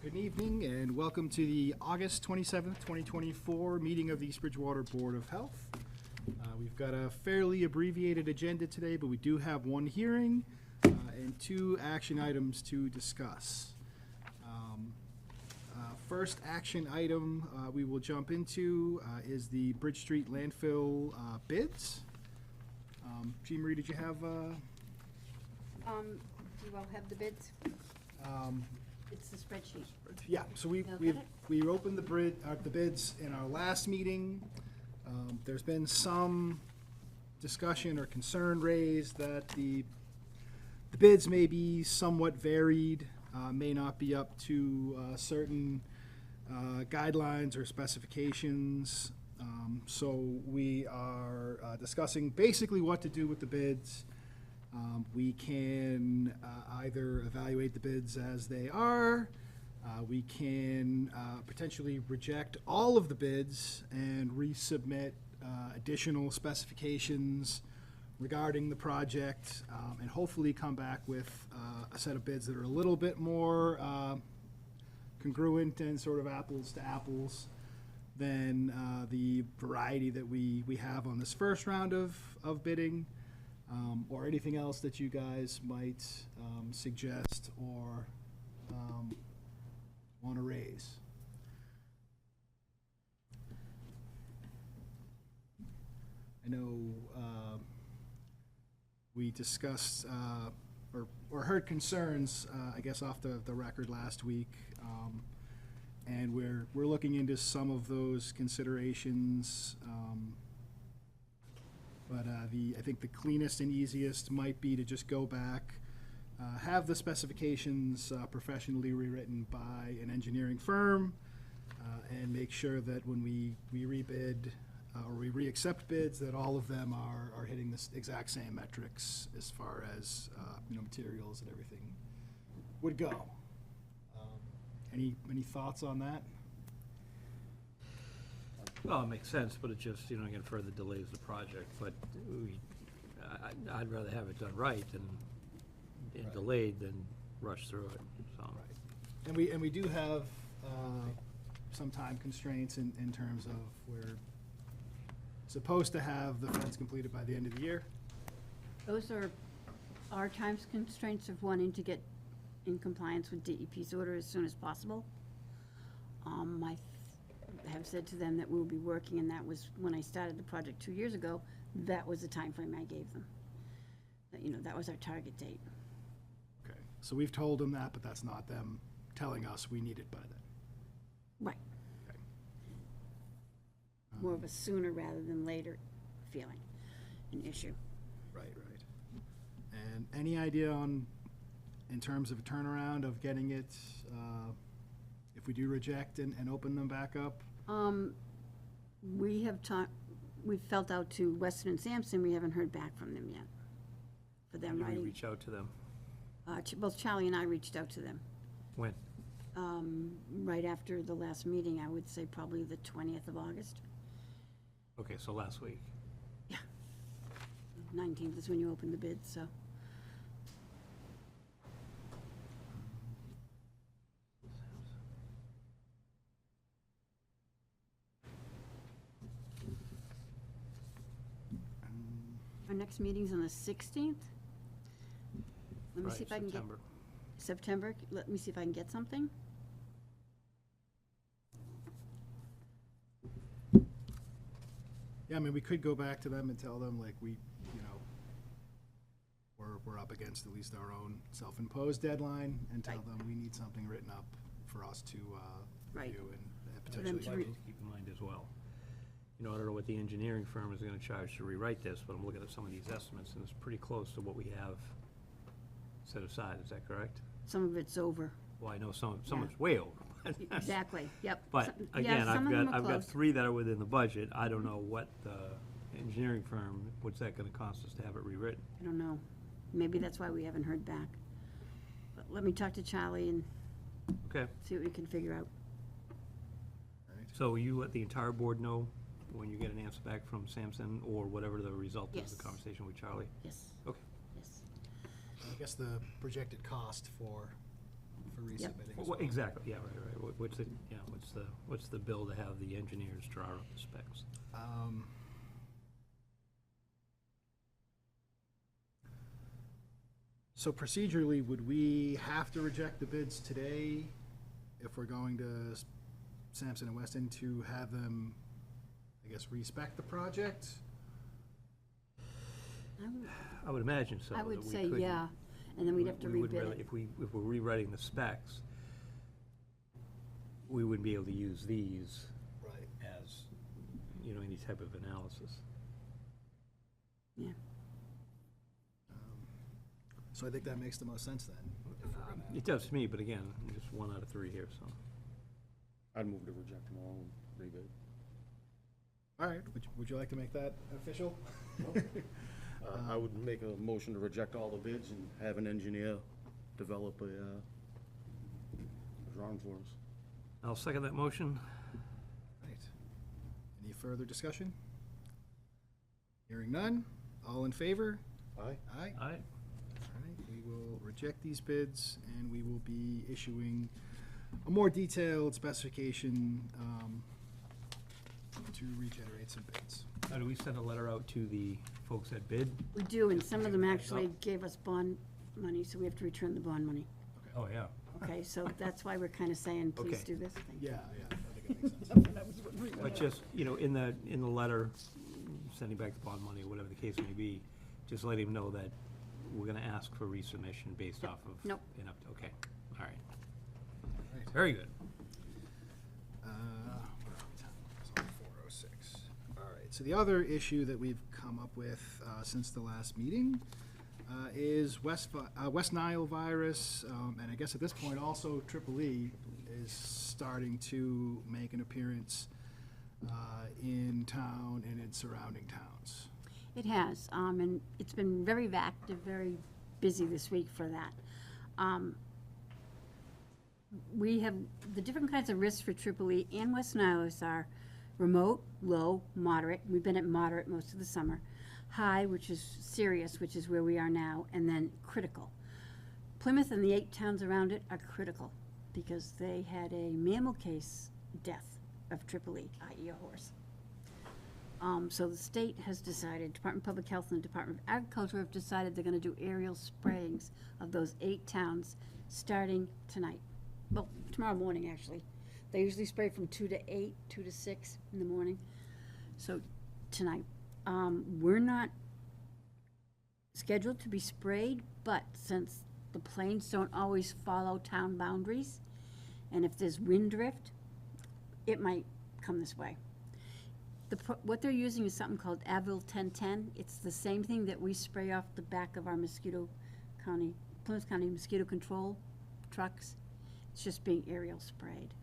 Good evening and welcome to the August 27th, 2024 meeting of the East Bridgewater Board of Health. We've got a fairly abbreviated agenda today, but we do have one hearing and two action items to discuss. First action item we will jump into is the Bridge Street landfill bids. Jean Marie, did you have? Do you all have the bids? It's the spreadsheet. Yeah, so we opened the bids in our last meeting. There's been some discussion or concern raised that the bids may be somewhat varied, may not be up to certain guidelines or specifications. So we are discussing basically what to do with the bids. We can either evaluate the bids as they are. We can potentially reject all of the bids and resubmit additional specifications regarding the project, and hopefully come back with a set of bids that are a little bit more congruent and sort of apples to apples than the variety that we have on this first round of bidding. Or anything else that you guys might suggest or want to raise. I know we discussed or heard concerns, I guess, off the record last week, and we're looking into some of those considerations. But I think the cleanest and easiest might be to just go back, have the specifications professionally rewritten by an engineering firm, and make sure that when we rebid or we re-accept bids, that all of them are hitting the exact same metrics as far as materials and everything would go. Any thoughts on that? Well, it makes sense, but it just, again, further delays the project. But I'd rather have it done right and Right. delayed than rush through it, so. Right. And we do have some time constraints in terms of we're supposed to have the fence completed by the end of the year. Those are our time constraints of wanting to get in compliance with DEP's order as soon as possible. I have said to them that we'll be working, and that was when I started the project 2 years ago. That was the time frame I gave them. That was our target date. Okay, so we've told them that, but that's not them telling us we need it by then. Right. Okay. More of a sooner rather than later feeling, an issue. Right. And any idea in terms of a turnaround of getting it, if we do reject and open them back up? We've felt out to Weston and Sampson. We haven't heard back from them yet. For them Did we writing. reach out to them? Both Charlie and I reached out to them. When? Right after the last meeting, I would say probably the 20th of August. Okay, so last week. Yeah. 19th is when you opened the bid, so. Our next meeting's on the 16th. Let me see if I can get September. Let me see if I can get something. Yeah, I mean, we could go back to them and tell them, like, we're up against at least our own self-imposed deadline, and tell them we need something written up for us to Right. review and For them potentially. to Well, read. I need to keep in mind as well. I don't know what the engineering firm is going to charge to rewrite this, but I'm looking at some of these estimates, and it's pretty close to what we have set aside. Is that correct? Some of it's over. Well, I know some Yeah. of it's way over. Exactly, yep. But Some- again, some of them are I've got close. 3 that are within the budget. I don't know what the engineering firm, what's that going to cost us to have it rewritten? I don't know. Maybe that's why we haven't heard back. But let me talk to Charlie and Okay, see what we can figure out. so you let the entire board know when you get an answer back from Sampson or whatever the result is, Yes. the conversation with Charlie? Yes. Okay. Yes. I guess the projected cost for resubmitting. as Well, well. exactly, yeah, right. What's the bill to have the engineers draw up the specs? So procedurally, would we have to reject the bids today if we're going to Sampson and Weston to have them, I guess, respec the project? I would imagine so. I would that we say, could- yeah, and then we'd have to we would rebid really- it. If we're rewriting the specs, we wouldn't be able to use these Right. as, any type of analysis. Yeah. So I think that makes the most sense then. if we're gonna- It does to me, but again, I'm just 1 out of 3 here, so. I'd move to reject them all and rebid. All right, would you like to make that official? I would make a motion to reject all the bids and have an engineer develop a drawing for us. I'll second that motion. Right. Any further discussion? Hearing none, all in favor? Aye. Aye. Aye. All right, we will reject these bids, and we will be issuing a more detailed specification to regenerate some bids. Now, do we send a letter out to the folks that bid? We do, and some of them Heads actually up. gave us bond money, so we have to return the bond money. Oh, yeah. Okay, so that's why we're kind of saying, please Okay. do this. Thank you. Yeah, I think it makes sense. But just, in the letter, sending back the bond money, or whatever the case may be, just let him know that we're gonna ask for resubmission based off of. Nope. Okay, all right. Right. Very good. Where are we? Time is on 4:06. All right, so the other issue that we've come up with since the last meeting is West Nile virus, and I guess at this point also Triple E is starting to make an appearance in town and in surrounding towns. It has, and it's been very active, very busy this week for that. We have, the different kinds of risks for Triple E and West Nilus are remote, low, moderate. We've been at moderate most of the summer. High, which is serious, which is where we are now, and then critical. Plymouth and the 8 towns around it are critical because they had a mammal case death of Triple E, i.e. a horse. So the state has decided, Department of Public Health and the Department of Agriculture have decided they're gonna do aerial sprayings of those 8 towns starting tonight. Well, tomorrow morning, actually. They usually spray from 2 to 8, 2 to 6 in the morning. So tonight. We're not scheduled to be sprayed, but since the planes don't always follow town boundaries, and if there's wind drift, it might come this way. What they're using is something called Avil 1010. It's the same thing that we spray off the back of our Plymouth County mosquito control trucks. It's just being aerial sprayed.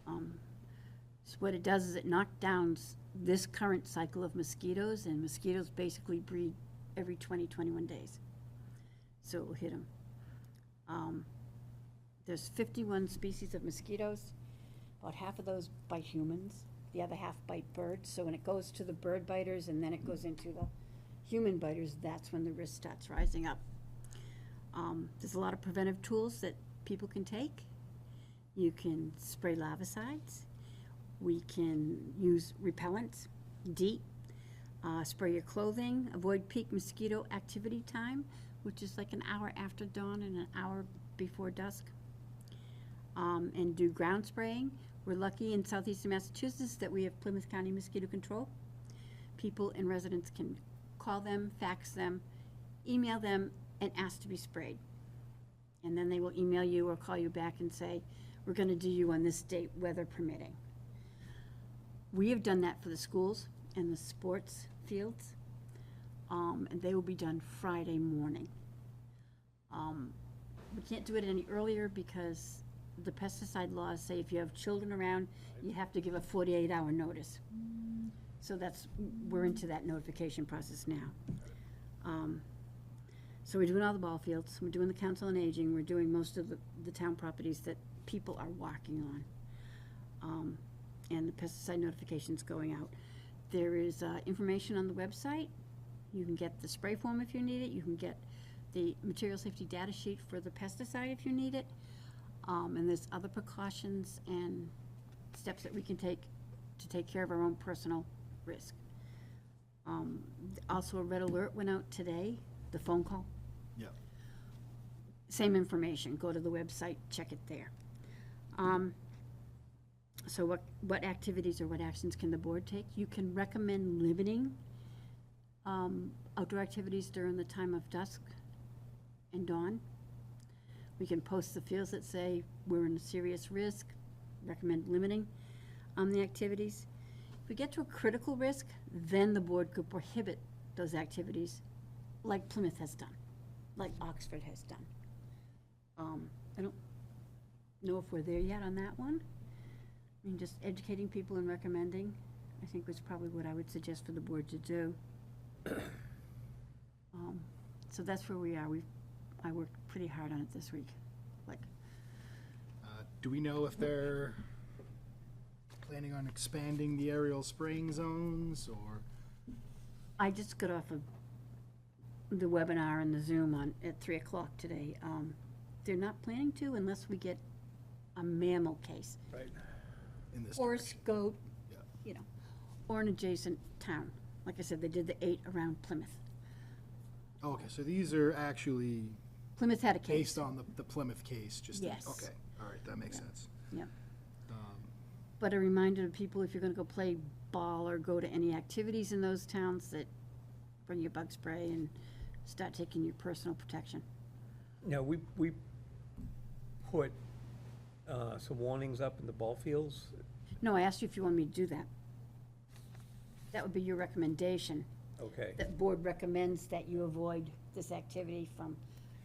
So what it does is it knocks down this current cycle of mosquitoes, and mosquitoes basically breed every 20, 21 days. So it will hit them. There's 51 species of mosquitoes. About half of those bite humans. The other half bite birds. So when it goes to the bird biters and then it goes into the human biters, that's when the risk starts rising up. There's a lot of preventive tools that people can take. You can spray larvicides. We can use repellents, DEET, spray your clothing, avoid peak mosquito activity time, which is like an hour after dawn and an hour before dusk, and do ground spraying. We're lucky in southeastern Massachusetts that we have Plymouth County Mosquito Control. People and residents can call them, fax them, email them, and ask to be sprayed. And then they will email you or call you back and say, we're gonna do you on this date, weather permitting. We have done that for the schools and the sports fields, and they will be done Friday morning. We can't do it any earlier because the pesticide laws say if you have children around, you have to give a 48-hour notice. So we're into that notification process now. So we're doing all the ball fields, we're doing the council on aging, we're doing most of the town properties that people are walking on. And the pesticide notification's going out. There is information on the website. You can get the spray form if you need it. You can get the material safety data sheet for the pesticide if you need it. And there's other precautions and steps that we can take to take care of our own personal risk. Also, a red alert went out today, the phone call. Yeah. Same information, go to the website, check it there. So what activities or what actions can the board take? You can recommend limiting outdoor activities during the time of dusk and dawn. We can post the fields that say we're in serious risk, recommend limiting the activities. If we get to a critical risk, then the board could prohibit those activities like Plymouth has done, like Oxford has done. I don't know if we're there yet on that one. I mean, just educating people and recommending, I think was probably what I would suggest for the board to do. So that's where we are. I worked pretty hard on it this week. Do we know if they're planning on expanding the aerial spraying zones, or? I just got off of the webinar and the Zoom at 3 o'clock today. They're not planning to unless we get a mammal case. Right. In this Horse, direction? goat, Yeah. or an adjacent town. Like I said, they did the 8 around Plymouth. Oh, okay, so these are actually Plymouth had a case. based on the Plymouth case, just. Yes. Okay, all right, that makes Yeah. sense. Yeah. Um, But a reminder to people, if you're gonna go play ball or go to any activities in those towns, that bring your bug spray and start taking your personal protection. Now, we put some warnings up in the ball fields. No, I asked you if you wanted me to do that. That would be your recommendation. Okay. That board recommends that you avoid this activity from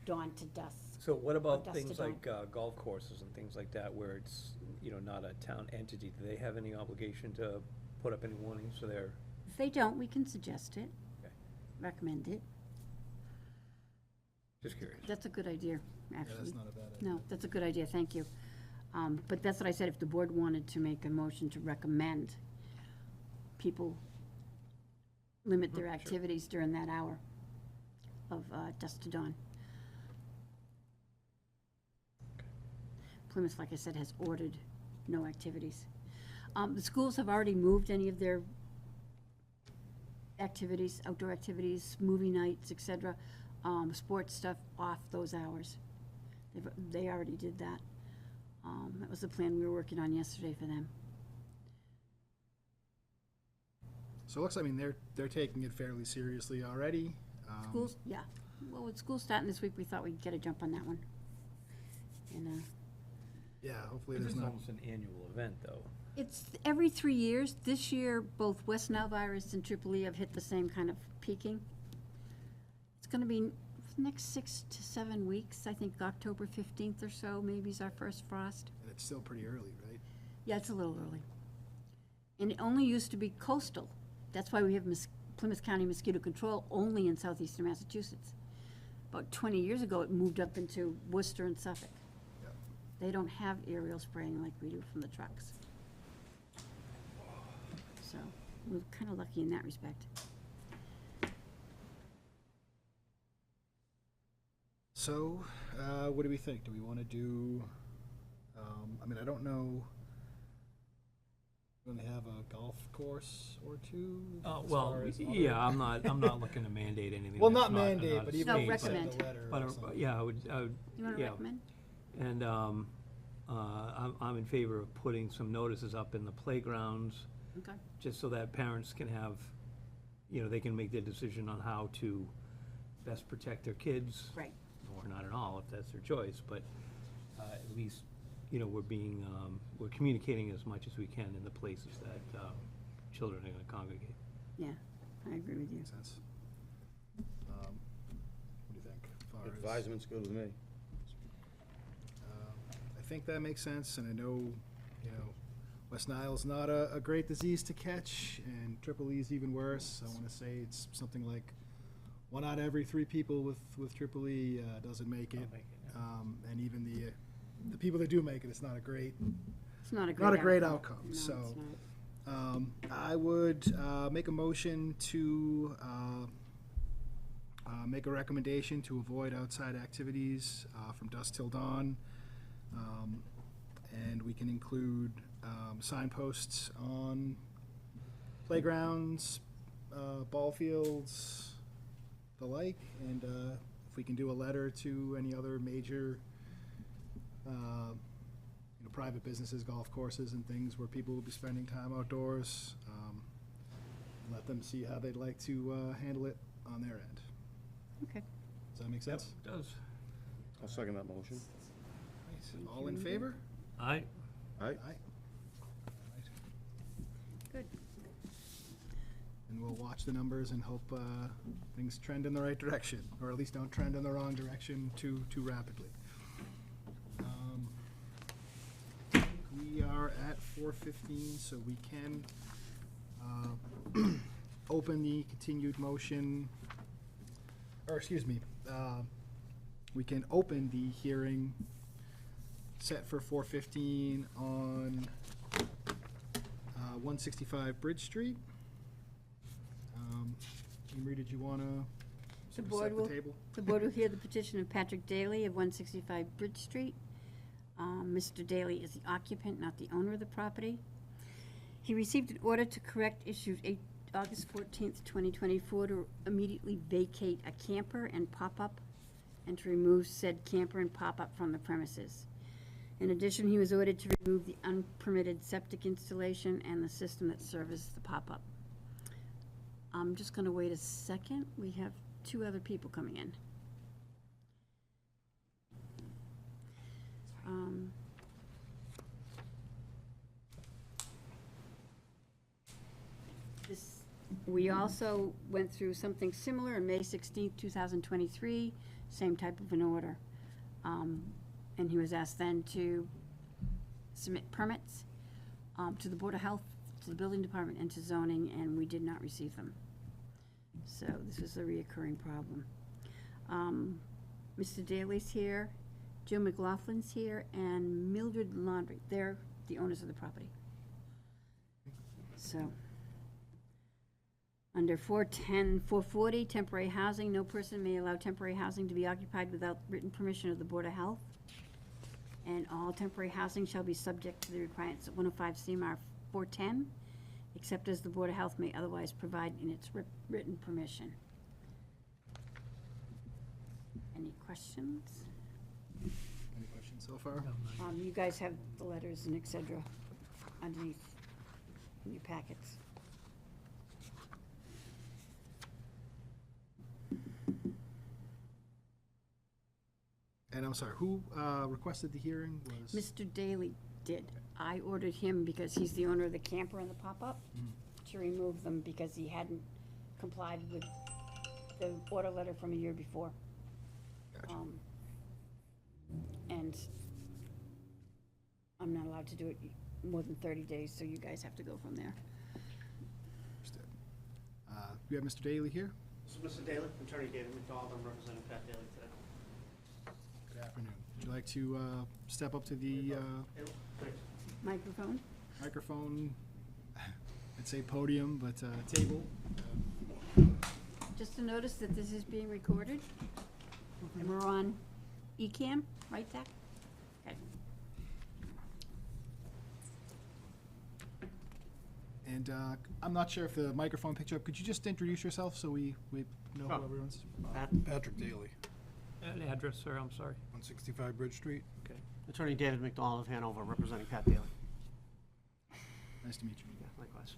dawn to dusk. So what about dusk to things like golf courses and things like that where it's, not a town entity? Do they have any obligation to put up any warnings for their? If they don't, we can suggest it, Okay. recommend it. Just curious. That's a good idea, Yeah, actually. that's not a bad idea. No, that's a good idea, thank you. But that's what I said, if the board wanted to make a motion to recommend people limit their activities during that hour of dusk to dawn. Plymouth, like I said, has ordered no activities. The schools have already moved any of their activities, outdoor activities, movie nights, et cetera, sports stuff off those hours. They already did that. That was the plan we were working on yesterday for them. So it looks, they're taking it fairly seriously already. Schools, yeah. Well, with school starting this week, we thought we'd get a jump on that one. And, Yeah, hopefully This there's is not. almost an annual event, though. it's every 3 years. This year, both West Nile virus and Tripoli have hit the same kind of peaking. It's gonna be for the next 6 to 7 weeks. I think October 15th or so, maybe is our first frost. And it's still pretty early, right? Yeah, it's a little early. And it only used to be coastal. That's why we have Plymouth County mosquito control only in southeastern Massachusetts. About 20 years ago, it moved up into Worcester and Suffolk. Yep. They don't have aerial spraying like we do from the trucks. So we're kind of lucky in that respect. So, what do we think? Do we want to do, I don't know, we're going to have a golf course or two? as Well, far as yeah, other- I'm not looking to mandate anything. Well, that's not mandate, a but state, even No, if you send recommend. a letter But, or something. yeah, I would, You want to yeah. recommend? And I'm in favor of putting some notices up in the playgrounds, Okay. just so that parents can have, they can make their decision on how to best protect their kids. Right. Or not at all, if that's their choice, but at least, we're communicating as much as we can in the places that children are gonna congregate. Yeah, I agree with you. Makes sense. What do you think? As far as- Advisements good with me. I think that makes sense, and I know, West Nile's not a great disease to catch, and Tripoli's even worse. I want to say it's something like 1 out of every 3 people with Tripoli doesn't make it. Don't make it, yeah. And even the people that do make it, it's not a great It's not a great Not a great outcome. outcome, No, it's so- not. I would make a motion to make a recommendation to avoid outside activities from dusk till dawn And we can include signposts on playgrounds, ball fields, the like, and if we can do a letter to any other major private businesses, golf courses and things where people will be spending time outdoors, let them see how they'd like to handle it on their end. Okay. Does that make sense? It does. I'll second that motion. Right. All in favor? Aye. Aye. Aye. Good. And we'll watch the numbers and hope things trend in the right direction, or at least don't trend in the wrong direction too rapidly. We are at 4:15, so we can open the continued motion, or excuse me, we can open the hearing set for 4:15 on 165 Bridge Street. Emery, did you want to set the table? The board will hear the petition of Patrick Daly of 165 Bridge Street. Mr. Daly is the occupant, not the owner of the property. He received an order to correct issued August 14th, 2024, to immediately vacate a camper and pop-up and to remove said camper and pop-up from the premises. In addition, he was ordered to remove the unpermitted septic installation and the system that services the pop-up. I'm just going to wait a second. We have two other people coming in. We also went through something similar on May 16th, 2023, same type of an order. And he was asked then to submit permits to the Board of Health, to the Building Department, and to zoning, and we did not receive them. So this was a reoccurring problem. Mr. Daly's here, Joe McLaughlin's here, and Mildred Laundry. They're the owners of the property. So, under 440, temporary housing, no person may allow temporary housing to be occupied without written permission of the Board of Health. And all temporary housing shall be subject to the requirements of 105 CMR 410, except as the Board of Health may otherwise provide in its written permission. Any questions? Any questions so far? You guys have the letters and et cetera underneath in your packets. And I'm sorry, who requested the hearing? Was Mr. Daly did. I ordered him because he's the owner of the camper and the pop-up to remove them because he hadn't complied with the order letter from a year before. Gotcha. And I'm not allowed to do it more than 30 days, so you guys have to go from there. Understood. We have Mr. Daly here. This is Mr. Daly, Attorney David McDonald. I'm representing Pat Daly today. Good afternoon. Would you like to step up to the Microphone? microphone? I'd say podium, but table. Just to notice that this is being recorded, and we're on EBCAM, right, Zach? Okay. And I'm not sure if the microphone picked you up. Could you just introduce yourself so we know Sure. who everyone's? Patrick Daly, And the address, sir, I'm sorry. 165 Bridge Street. Okay. Attorney David McDonald of Hanover, representing Pat Daly. Nice to meet you. Yeah, likewise.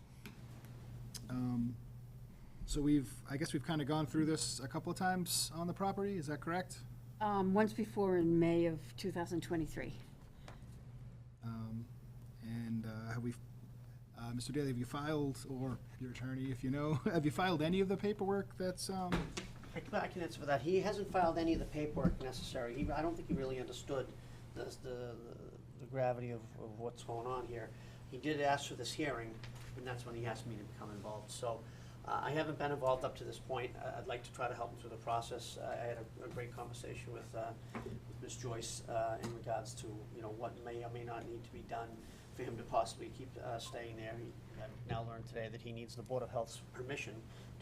So I guess we've kind of gone through this a couple of times on the property, is that correct? Once before in May of 2023. And have we, Mr. Daly, have you filed, or your attorney, if you know, have you filed any of the paperwork that's, I can answer for that. He hasn't filed any of the paperwork necessary. I don't think he really understood the gravity of what's going on here. He did ask for this hearing, and that's when he asked me to become involved. So I haven't been involved up to this point. I'd like to try to help him through the process. I had a great conversation with Ms. Joyce in regards to, what may or may not need to be done for him to possibly keep staying there. I've now learned today that he needs the Board of Health's permission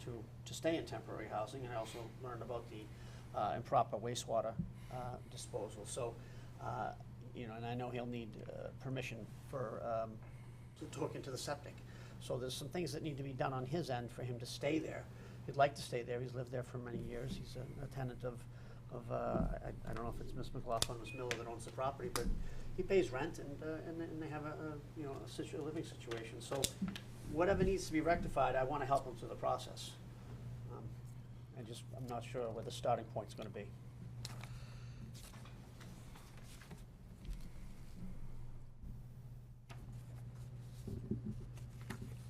to stay in temporary housing, and I also learned about the improper wastewater disposal. So you know, and I know he'll need permission for, to hook into the septic. So there's some things that need to be done on his end for him to stay there. He'd like to stay there, he's lived there for many years, he's a tenant of, I don't know if it's Miss McLaughlin or Miss Miller that owns the property, but he pays rent and they have a living situation. So whatever needs to be rectified, I want to help him through the process. I'm not sure where the starting point's gonna be.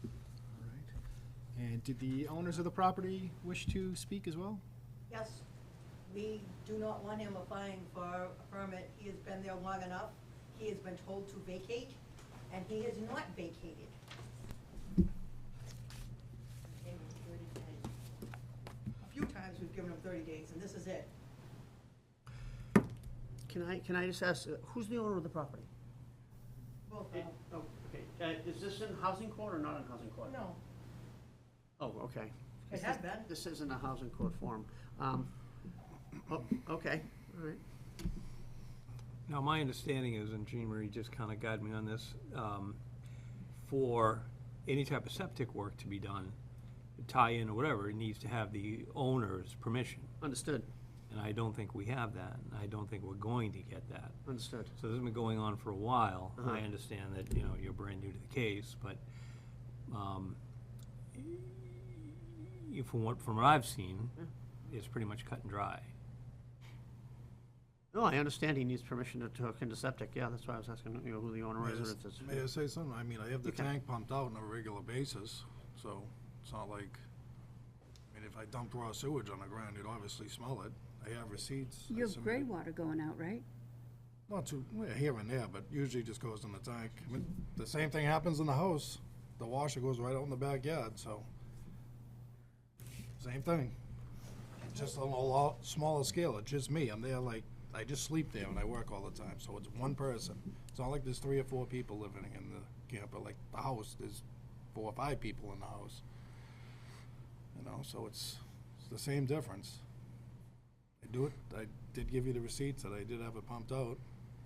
All right. And did the owners of the property wish to speak as well? Yes, we do not want him applying for a permit. He has been there long enough. He has been told to vacate, and he has not vacated. Gave him 30 days. A few times we've given him 30 days, and this is it. Can I just ask, who's the owner of the property? Both It- now. oh, okay, is this in housing court or not in housing court? No, Oh, okay. it has been. This isn't a housing court forum. Okay, all right. Now, my understanding is, and Jean Marie just kind of guided me on this, for any type of septic work to be done, tie-in or whatever, it needs to have the owner's permission. Understood, And I don't think we have that, and I don't think we're going to get that. understood. So this has been going on for a while. Uh-huh. I understand that, you're brand new to the case, but, from what I've seen, it's pretty much cut and dry. No, I understand he needs permission to hook into septic, yeah, that's why I was asking, who the owner is, or if it's. May I say something? I mean, I have the You can. tank pumped out on a regular basis, so it's not like, I mean, if I dumped raw sewage on the ground, you'd obviously smell it. I have receipts. I You have submitted- gray water going out, right? Not too, well, here and there, but usually just goes in the tank. I mean, the same thing happens in the house. The washer goes right out in the backyard, so. Same thing. Just on a lot smaller scale. It's just me. I'm there like, I just sleep there and I work all the time, so it's one person. It's not like there's 3 or 4 people living in the camper. Like the house, there's 4 or 5 people in the house. So it's the same difference. I did give you the receipts that I did have it pumped out.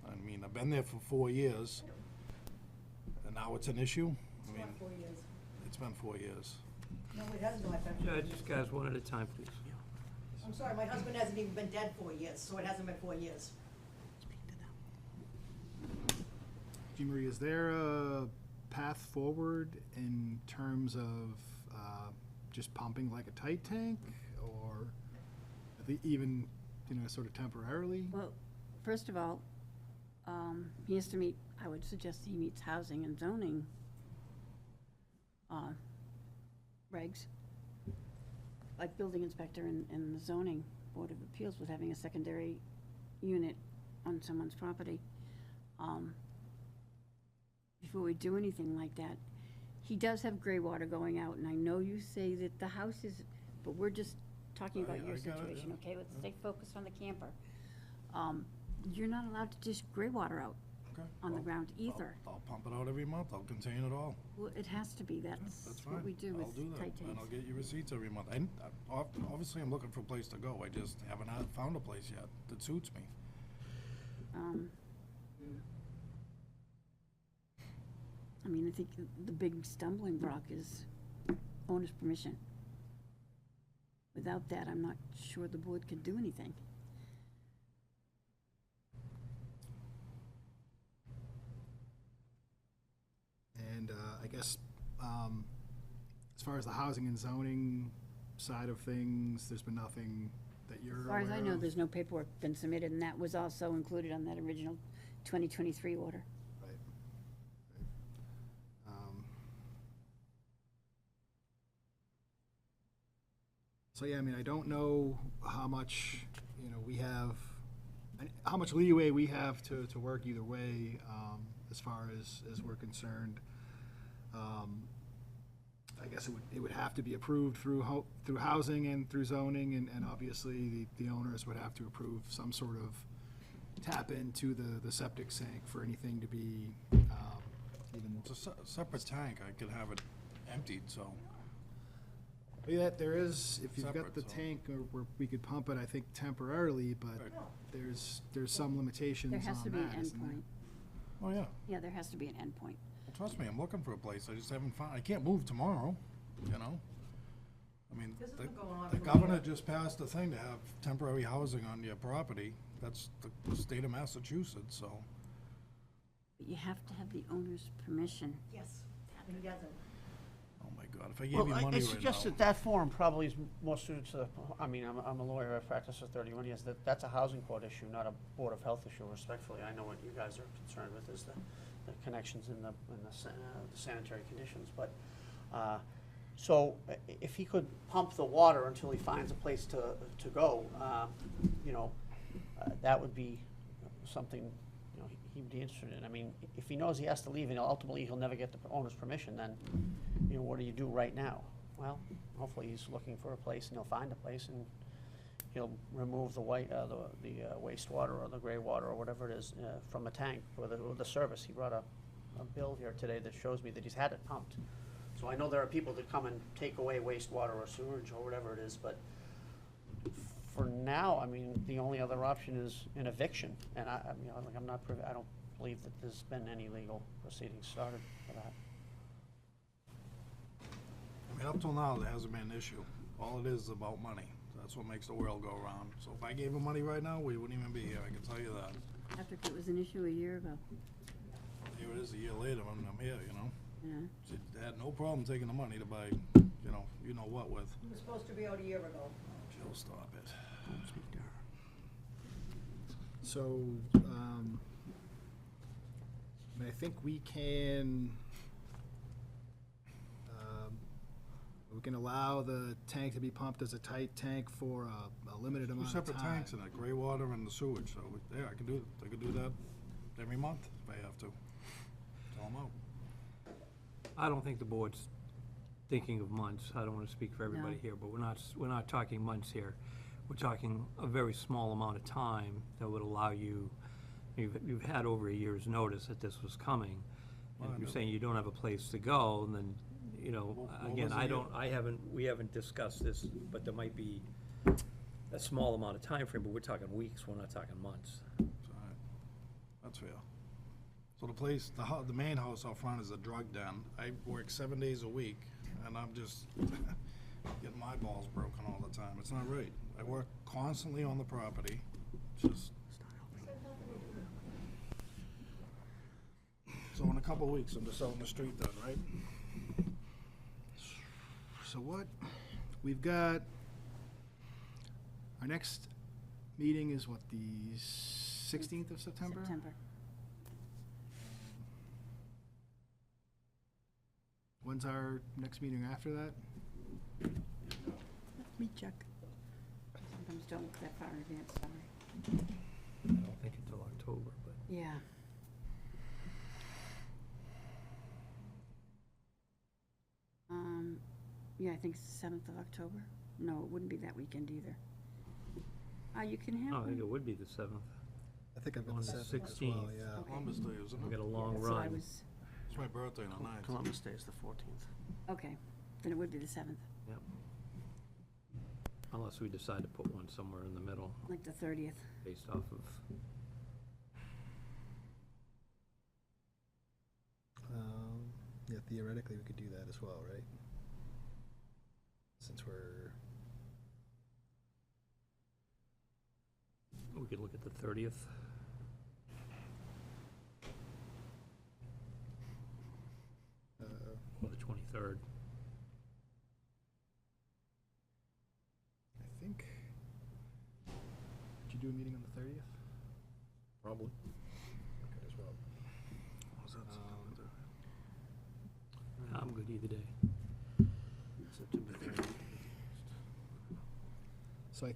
I mean, I've been there for 4 years, and now it's an issue. I It's mean, not 4 years. it's been 4 years. No, it hasn't not been 4 years. Judge, guys, one at a time, please. I'm sorry, my husband hasn't even been dead 4 years, so it hasn't been 4 years. Jean Marie, is there a path forward in terms of just pumping like a tight tank, or even, sort of temporarily? Well, first of all, he has to meet, I would suggest he meets housing and zoning regs, like building inspector and the zoning board of appeals with having a secondary unit on someone's property. Before we do anything like that, he does have gray water going out, and I know you say that the house is, but we're just talking about your I got it, situation, yeah. okay? Let's stay focused on the camper. You're not allowed to dish gray water out Okay. on the Well, ground either. I'll pump it out every month. I'll contain it all. Well, it has to be, That's that's fine. what we do I'll do with that, tight and I'll tanks. get you receipts every month. And obviously, I'm looking for a place to go. I just haven't found a place yet that suits me. I mean, I think the big stumbling block is owner's permission. Without that, I'm not sure the board can do anything. And I guess, as far as the housing and zoning side of things, there's been nothing that you're As aware far of? as I know, there's no paperwork been submitted, and that was also included on that original 2023 order. Right. So, yeah, I mean, I don't know how much, we have, how much leeway we have to work either way, as far as we're concerned. I guess it would have to be approved through housing and through zoning, and obviously the owners would have to approve some sort of tap into the septic sink for anything to be even. It's a separate tank. I could have it emptied, so. Yeah, there is, if you've got Separate, the so. tank, or we could pump it, I think temporarily, but Right. there's some limitations There on has to be an that, isn't there? endpoint. Oh, yeah. Yeah, there has to be an endpoint. Well, trust me, I'm looking for a place. I just haven't found, I can't move tomorrow, you know? I mean, This has the been going on the for governor years. just passed a thing to have temporary housing on your property. That's the state of Massachusetts, so. But you have to have the owner's permission. Yes, and he doesn't. Oh, my God, if I gave Well, you I money right suggest now. that that form probably is more suited to, I mean, I'm a lawyer, I've practiced for 31 years, that's a housing code issue, not a Board of Health issue, respectfully. I know what you guys are concerned with is the connections in the sanitary conditions, but, so if he could pump the water until he finds a place to go, you know, that would be something, you know, he'd be interested in. I mean, if he knows he has to leave and ultimately he'll never get the owner's permission, then, you know, what do you do right now? Well, hopefully he's looking for a place and he'll find a place and he'll remove the wastewater or the gray water or whatever it is from a tank or the service. He brought a bill here today that shows me that he's had it pumped. So I know there are people that come and take away wastewater or sewage or whatever it is, but for now, I mean, the only other option is an eviction. And you know, like, I don't believe that there's been any legal proceedings started for that. I mean, up till now, there hasn't been an issue. All it is about money. That's what makes the world go round. So if I gave him money right now, we wouldn't even be here, I can tell you that. Patrick, it was an issue a year ago. Here it is a year later, and I'm here, you know? Yeah. They had no problem taking the money to buy, you know what with. He was supposed to be out a year ago. Jill, stop it. Don't speak to her. So, I think we can allow the tank to be pumped as a tight tank for a limited Two amount of separate time. tanks in it, gray water and the sewage, so, yeah, I could do that every month if I have to. Tell them out. I don't think the board's thinking of months. I don't want to speak for everybody No. here, but we're not talking months here. We're talking a very small amount of time that would allow you've had over a year's notice that this was coming. Well, And I if you're know. saying you don't have a place to go, and then, you know, What again, was the we haven't discussed this, but there might be a small amount of time frame. But we're talking weeks, we're not talking months. It's all right. That's fair. So the place, the main house out front is a drug den. I work 7 days a week, and I'm just getting my balls broken all the time. It's not right. I work constantly on the property, just. So in a couple of weeks, I'm just out in the street then, right? So what, we've got, our next meeting is what, the 16th of September? September. When's our next meeting after that? Let me check. Sometimes don't look that far in advance, sorry. I don't think until October, but. Yeah. Yeah, I think it's the 7th of October. No, it wouldn't be that weekend either. You can have No, I think it one. would be the 7th. I think I've got On the the 7th as well, 16th. yeah. Okay. Columbus Day, isn't We it? got a long That's what I run. was, It's my birthday on the 9th. Columbus Day is the 14th. okay, then it would be the 7th, Yep. Unless we decide to put one somewhere in the middle like the 30th. based off of, Yeah, theoretically, we could do that as well, right? Since we're, we could look at the 30th. Or the 23rd. I think, did you do a meeting on the 30th? Probably. Okay, as well. What's that? I'm good either day. September 30th. So I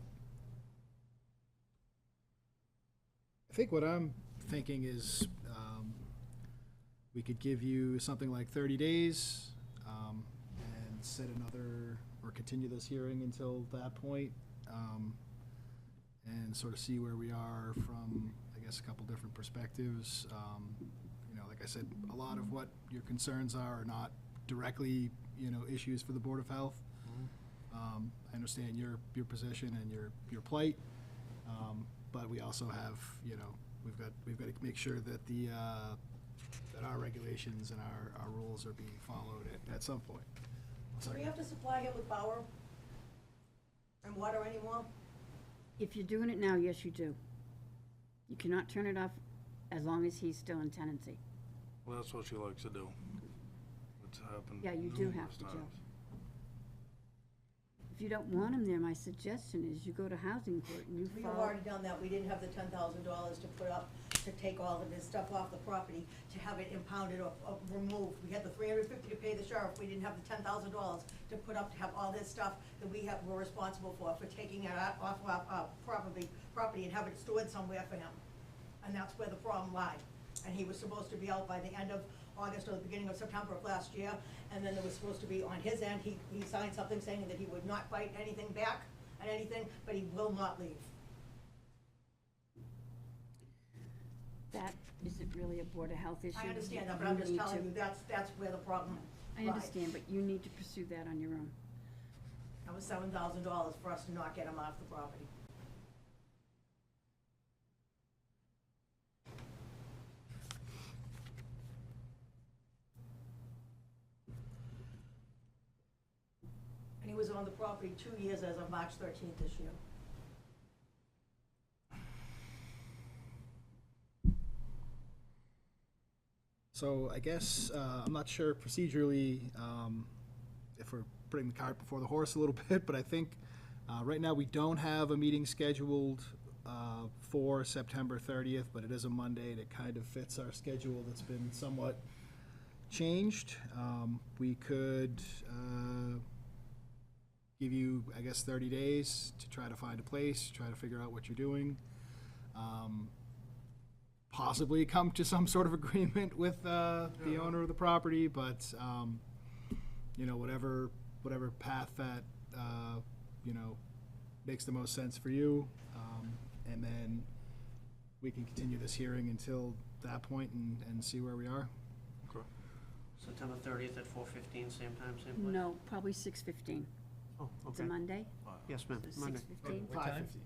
think what I'm thinking is, we could give you something like 30 days, and set another, or continue this hearing until that point, and sort of see where we are from, I guess, a couple different perspectives. You know, like I said, a lot of what your concerns are not directly, issues for the Board of Health. I understand your position and your plight, but we also have, you know, we've got to make sure that that our regulations and our rules are being followed at some point. Do we have to supply him with power and water anymore? If you're doing it now, yes, you do. You cannot turn it off as long as he's still in tenancy. Well, that's what she likes to do. It's happened Yeah, you do have numerous to, Joe. times. If you don't want him there, my suggestion is you go to housing court and you We have follow. already done that. We didn't have the $10,000 to put up, to take all of this stuff off the property, to have it impounded or removed. We had the $350 to pay the sheriff. We didn't have the $10,000 to put up to have all this stuff that we're responsible for taking it off our property and have it stored somewhere for him. And that's where the problem lied. And he was supposed to be out by the end of August or the beginning of September of last year. And then there was supposed to be, on his end, he signed something saying that he would not fight anything back and anything, but he will not leave. That isn't really a Board of Health issue. I understand that, but I'm just need telling to- you, that's where the problem I lies. understand, but you need to pursue that on your own. That was $7,000 for us to not get him off the property. And he was on the property 2 years as of March 13th this year. So I guess, I'm not sure procedurally, if we're putting the cart before the horse a little bit, but I think, right now we don't have a meeting scheduled, for September 30th, but it is a Monday and it kind of fits our schedule that's been somewhat changed. We could, give you, I guess, 30 days to try to find a place, try to figure out what you're doing. Possibly come to some sort of agreement with the owner of the property, but, you know, whatever path that, you know, makes the most sense for you. And then we can continue this hearing until that point and see where we are. Okay. September 30th at 4:15, same time, same place? No, probably 6:15. Oh, It's a okay. Monday? Yes, ma'am, So Monday. 6:15? 5:50.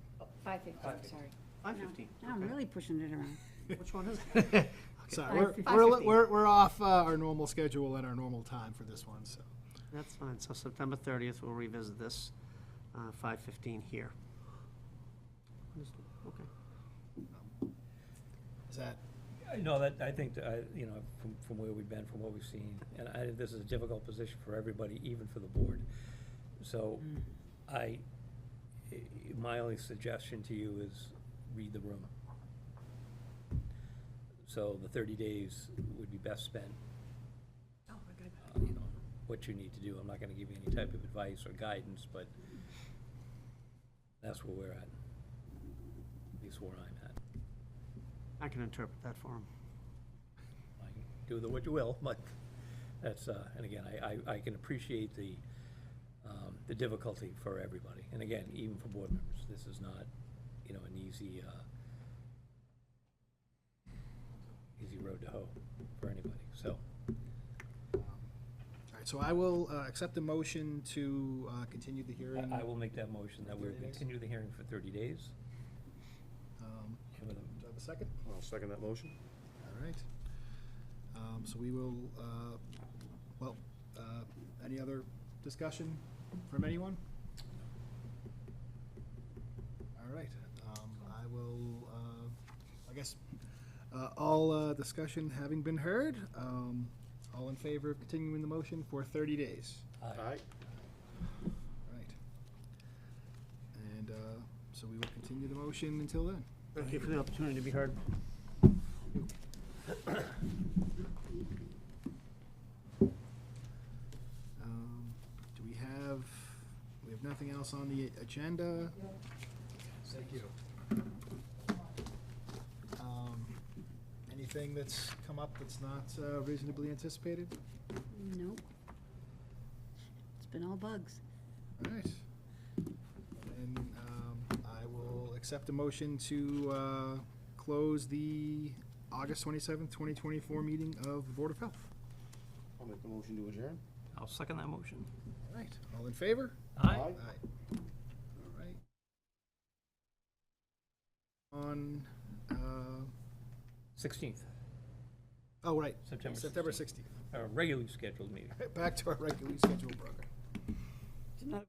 5:15, sorry. 5:15. Now I'm okay. really pushing it around. Which one is it? Sorry, 5:50. we're off our normal schedule and our normal time for this one, so. That's fine, so September 30th, we'll revisit this, 5:15 here. Understood. Okay. Is that, No, that, I think, that you know, from where we've been, from what we've seen, and this is a difficult position for everybody, even for the board. So, my only suggestion to you is read the room. So the 30 days would be best spent, Oh, we're good. you know, what you need to do. I'm not gonna give you any type of advice or guidance, but that's where we're at. At least where I'm at. I can interpret that for him. I can do what you will, but that's, and again, I can appreciate the difficulty for everybody. And again, even for board members, this is not, you know, an easy road to hoe for anybody, so. all right, so I will accept the motion to continue the hearing. I will make that motion that we'll 30 days? continue the hearing for 30 days. Do I have a second? I'll second that motion. All right. So we will, any other discussion from anyone? All right. I will, I guess, all discussion having been heard, all in favor of continuing the motion for 30 days? All right. Right. And so we will continue the motion until then. Thank you for the opportunity to be heard. Do we have nothing else on the agenda? Thank you. Anything that's come up that's not reasonably anticipated? Nope. It's been all bugs. All right. And I will accept a motion to close the August 27th, 2024 meeting of the Board of Health. I'll make the motion to adjourn. I'll second that motion. All right, all in favor? Aye. Aye. All right. On, 16th, oh, right. September September 16th. 16th. a regularly scheduled meeting. Back to our regularly scheduled program. It's not